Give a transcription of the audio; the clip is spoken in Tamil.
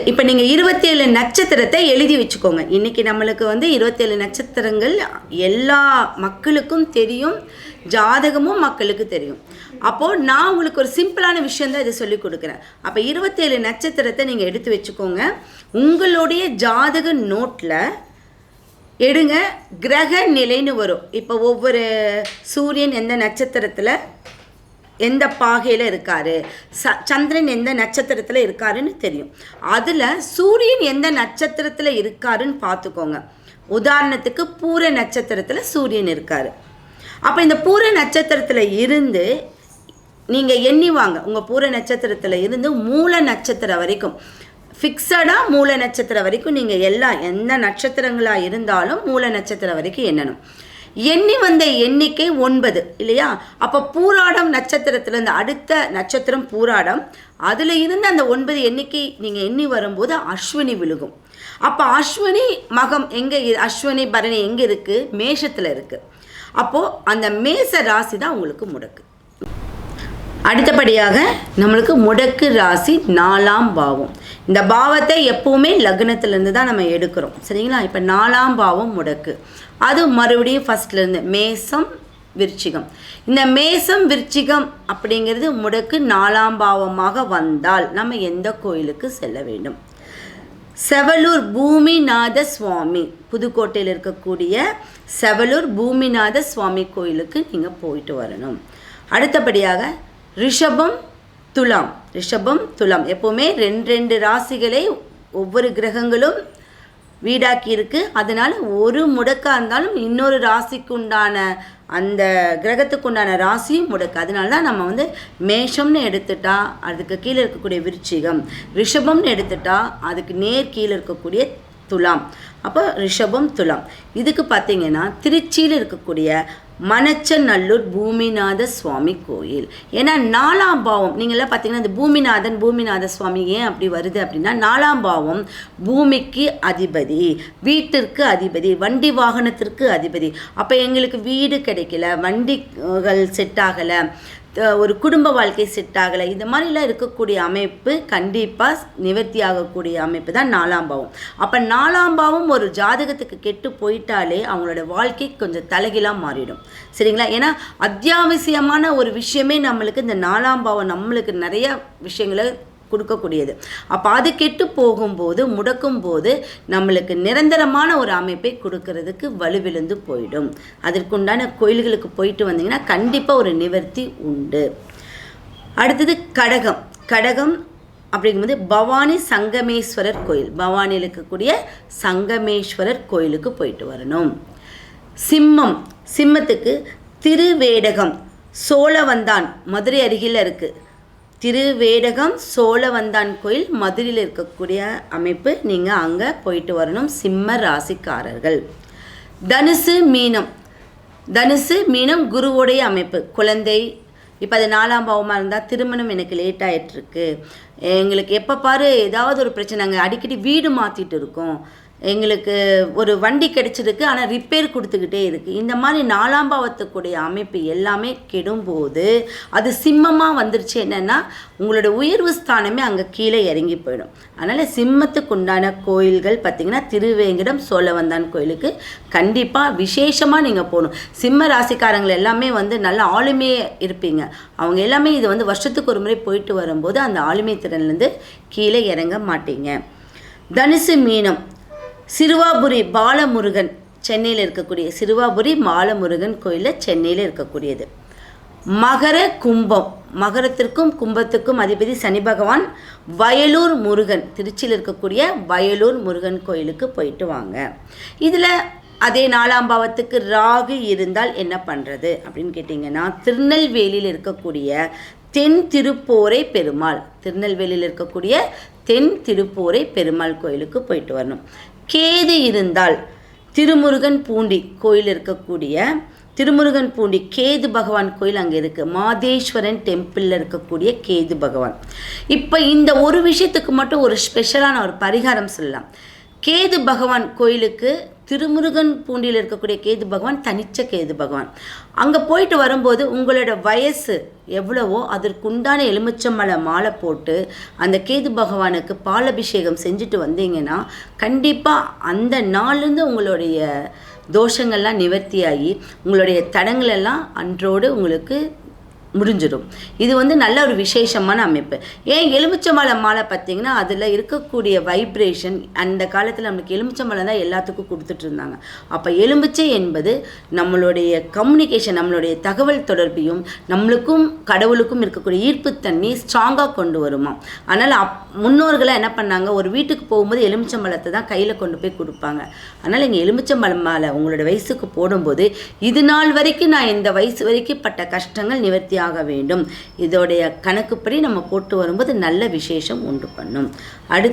இப்போ நீங்கள் 27 நட்சத்திரத்தை எழுதி வச்சுக்கோங்க. இன்றைக்கி நம்மளுக்கு 27 நட்சத்திரங்கள் எல்லா மக்களுக்கும் தெரியும், ஜாதகமும் மக்களுக்கு தெரியும். அப்போது நான் உங்களுக்கு ஒரு சிம்பிளான விஷயந்தான் இதை சொல்லி கொடுக்குறேன். அப்போ 27 நட்சத்திரத்தை நீங்கள் எடுத்து வச்சுக்கோங்க. உங்களுடைய ஜாதக நோட்டில் எடுங்க. கிரக நிலைன்னு வரும். இப்போ ஒவ்வொரு சூரியன் எந்த நட்சத்திரத்தில் எந்த பாகையில் இருக்கார், சந்திரன் எந்த நட்சத்திரத்தில் இருக்காருன்னு தெரியும். அதில் சூரியன் எந்த நட்சத்திரத்தில் இருக்காருன்னு பார்த்துக்கோங்க. உதாரணத்துக்கு பூர நட்சத்திரத்தில் சூரியன் இருக்கார். அப்போ இந்த பூர நட்சத்திரத்தில் இருந்து நீங்கள் எண்ணிவாங்க. உங்கள் பூர நட்சத்திரத்தில் இருந்து மூல நட்சத்திரம் வரைக்கும் ஃபிக்ஸடாக மூல நட்சத்திரம் வரைக்கும் நீங்கள் எந்த நட்சத்திரங்களாக இருந்தாலும் மூல நட்சத்திரம் வரைக்கும் எண்ணணும். எண்ணி வந்த எண்ணிக்கை 9 இல்லையா? அப்போ பூராடம் நட்சத்திரத்துலேருந்து அடுத்த நட்சத்திரம் பூராடம், அதில் இருந்து அந்த 9 எண்ணிக்கை நீங்கள் எண்ணி வரும்போது அஸ்வினி விழுகும். அப்போ அஸ்வினி மகம் எங்கே, அஸ்வினி பரணி எங்கே இருக்குது? மேஷத்தில் இருக்குது. அப்போது அந்த மேச ராசி தான் உங்களுக்கு முடக்கு. அடுத்தபடியாக நம்மளுக்கு முடக்கு ராசி 4ஆம் பாவம். இந்த பாவத்தை எப்போவுமே லக்னத்திலேருந்து தான் நம்ம எடுக்கிறோம், சரிங்களா? இப்போ 4ஆம் பாவம் முடக்கு. அது மறுபடியும் ஃபஸ்ட்லேருந்து மேசம் விருச்சிகம். இந்த மேசம் விருச்சிகம் அப்படிங்கிறது முடக்கு 4ஆம் பாவமாக வந்தால் நம்ம எந்த கோயிலுக்கு செல்ல வேண்டும்? செவலூர் பூமிநாத சுவாமி, புதுக்கோட்டையில் இருக்கக்கூடிய செவலூர் பூமிநாத சுவாமி கோயிலுக்கு நீங்கள் போயிட்டு வரணும். அடுத்தபடியாக ரிஷபம் துலாம். ரிஷபம் துலாம் எப்போவுமே 2 ராசிகளை ஒவ்வொரு கிரகங்களும் வீடாக்கி இருக்குது. அதனால் ஒரு முடக்காக இருந்தாலும் இன்னொரு ராசிக்கு உண்டான அந்த கிரகத்துக்கு உண்டான ராசியும் முடக்கு. அதனால தான் நம்ம மேஷம்னு எடுத்துட்டா அதுக்கு கீழே இருக்கக்கூடிய விருச்சிகம், ரிஷபம்னு எடுத்துட்டா அதுக்கு நேர் கீழே இருக்கக்கூடிய துலாம். அப்போ ரிஷபம் துலாம். இதுக்கு பார்த்திங்கன்னா திருச்சியில் இருக்கக்கூடிய மணச்சநல்லூர் பூமிநாத சுவாமி கோயில். ஏன்னா 4ஆம் பாவம் நீங்களாம் பார்த்தீங்கன்னா இந்த பூமிநாத சுவாமி ஏன் அப்படி வருது அப்படின்னா, 4ஆம் பாவம் பூமிக்கு அதிபதி, வீட்டிற்கு அதிபதி, வண்டி வாகனத்திற்கு அதிபதி. அப்போ எங்களுக்கு வீடு கிடைக்கல, வண்டிகள் செட் ஆகலை, ஒரு குடும்ப வாழ்க்கை செட் ஆகலை, இந்த மாதிரிலாம் இருக்கக்கூடிய அமைப்பு கண்டிப்பாக நிவர்த்தி ஆகக்கூடிய அமைப்பு தான் 4ஆம் பாவம். அப்போ 4ஆம் பாவம் ஒரு ஜாதகத்துக்கு கெட்டு போயிட்டாலே அவங்களோட வாழ்க்கை கொஞ்சம் தலைகீழாக மாறிடும், சரிங்களா? ஏன்னா அத்தியாவசியமான ஒரு விஷயமே நம்மளுக்கு இந்த 4ஆம் பாவம் நம்மளுக்கு நிறைய விஷயங்களை கொடுக்கக்கூடியது. அப்போ அது கெட்டு போகும்போது, முடக்கும்போது நம்மளுக்கு நிரந்தரமான ஒரு அமைப்பை கொடுக்கறதுக்கு வலுவிழந்து போயிடும். அதற்குண்டான கோயில்களுக்கு போயிட்டு வந்தீங்கன்னா கண்டிப்பாக ஒரு நிவர்த்தி உண்டு. அடுத்தது கடகம். கடகம் அப்படிங்கும்போது பவானி சங்கமேஸ்வரர் கோயில், பவானியில் இருக்கக்கூடிய சங்கமேஸ்வரர் கோயிலுக்கு போயிட்டு வரணும். சிம்மம். சிம்மத்துக்கு திருவேடகம் சோழவந்தான் மதுரை அருகில் இருக்குது. திருவேடகம் சோழவந்தான் கோயில் மதுரையில் இருக்கக்கூடிய அமைப்பு. நீங்கள் அங்கே போயிட்டு வரணும் சிம்ம ராசிக்காரர்கள். தனுசு மீனம். தனுசு மீனம் குருவுடைய அமைப்பு. குழந்தை இப்போ அது 4ஆம் பாவமாக இருந்தால் திருமணம் எனக்கு லேட் ஆகிட்டுருக்கு, எங்களுக்கு எப்போ பாரு ஏதாவது ஒரு பிரச்சனை, நாங்கள் அடிக்கடி வீடு மாற்றிட்டு இருக்கோம், எங்களுக்கு ஒரு வண்டி கிடைச்சிருக்கு ஆனால் ரிப்பேர் கொடுத்துக்கிட்டே இருக்குது, இந்த மாதிரி 4ஆம் பாவத்துக்குடைய அமைப்பு எல்லாமே கெடும்போது அது சிம்மமாக வந்துருச்சு. என்னென்னா உங்களோட உயர்வு ஸ்தானமே அங்கே கீழே இறங்கி போயிடும். அதனால் சிம்மத்துக்கு உண்டான கோயில்கள் பார்த்திங்கன்னா திருவேங்கடம் சோழவந்தான் கோயிலுக்கு கண்டிப்பாக விசேஷமாக நீங்கள் போகணும். சிம்ம ராசிக்காரங்கள் எல்லாமே நல்ல ஆளுமையே இருப்பீங்க. அவங்க எல்லாமே இது வருஷத்துக்கு ஒரு முறை போயிட்டு வரும்போது அந்த ஆளுமை திறன்லேருந்து கீழே இறங்க மாட்டீங்க. தனுசு மீனம். சிறுவாபுரி பாலமுருகன் சென்னையில் இருக்கக்கூடிய சிறுவாபுரி பாலமுருகன் கோயிலில் சென்னையில் இருக்கக்கூடியது. மகர கும்பம். மகரத்திற்கும் கும்பத்துக்கும் அதிபதி சனி பகவான். வயலூர் முருகன் திருச்சியில் இருக்கக்கூடிய வயலூர் முருகன் கோயிலுக்கு போயிட்டு வாங்க. இதில் அதே 4ஆம் பாவத்துக்கு ராகு இருந்தால் என்ன பண்ணுறது அப்படின்னு கேட்டிங்கன்னா, திருநெல்வேலியில் இருக்கக்கூடிய தென் திருப்போரை பெருமாள், திருநெல்வேலியில் இருக்கக்கூடிய தென் திருப்போரை பெருமாள் கோயிலுக்கு போயிட்டு வரணும். கேது இருந்தால் திருமுருகன் பூண்டி கோயில் இருக்கக்கூடிய திருமுருகன் பூண்டி கேது பகவான் கோயில் அங்கே இருக்குது. மாதேஸ்வரன் டெம்பிளில் இருக்கக்கூடிய கேது பகவான். இப்போ இந்த ஒரு விஷயத்துக்கு மட்டும் ஒரு ஸ்பெஷலான ஒரு பரிகாரம் சொல்லலாம். கேது பகவான் கோயிலுக்கு திருமுருகன் பூண்டியில் இருக்கக்கூடிய கேது பகவான் தனிச்ச கேது பகவான். அங்கே போயிட்டு வரும்போது உங்களோட வயசு எவ்வளவோ அதற்குண்டான எலுமிச்சம்பழ மாலை போட்டு அந்த கேது பகவானுக்கு பாலபிஷேகம் செஞ்சுட்டு வந்தீங்கன்னா கண்டிப்பாக அந்த நாள்லேருந்து உங்களுடைய தோஷங்கள்லாம் நிவர்த்தியாகி உங்களுடைய தடங்களெல்லாம் அன்றோடு உங்களுக்கு முடிஞ்சிடும். இது நல்ல ஒரு விசேஷமான அமைப்பு. ஏன் எலுமிச்சம்பழம் மாலை பார்த்தீங்கன்னா அதில் இருக்கக்கூடிய வைப்ரேஷன், அந்த காலத்தில் நம்மளுக்கு எலுமிச்சம்பழம் தான் எல்லாத்துக்கும் கொடுத்துட்டு இருந்தாங்க. அப்போ எலுமிச்சை என்பது நம்மளுடைய கம்யூனிகேஷன், நம்மளுடைய தகவல் தொடர்பையும் நம்மளுக்கும் கடவுளுக்கும் இருக்கக்கூடிய ஈர்ப்புத்தன்மையை ஸ்ட்ராங்காக கொண்டு வருமா. அதனால் முன்னோர்களாக என்ன பண்ணாங்க, ஒரு வீட்டுக்கு போகும்போது எலுமிச்சம்பழத்தை தான் கையில் கொண்டு போய் கொடுப்பாங்க. அதனால் இங்கே எலுமிச்சம்பழம் மாலை உங்களோட வயசுக்கு போடும்போது இது நாள் வரைக்கும் நான் இந்த வயசு வரைக்கும் பட்ட கஷ்டங்கள் நிவர்த்தி ஆக வேண்டும், இதோடைய கணக்குப்படி நம்ம போட்டு வரும்போது நல்ல விசேஷம் உண்டு பண்ணும். அடுத்து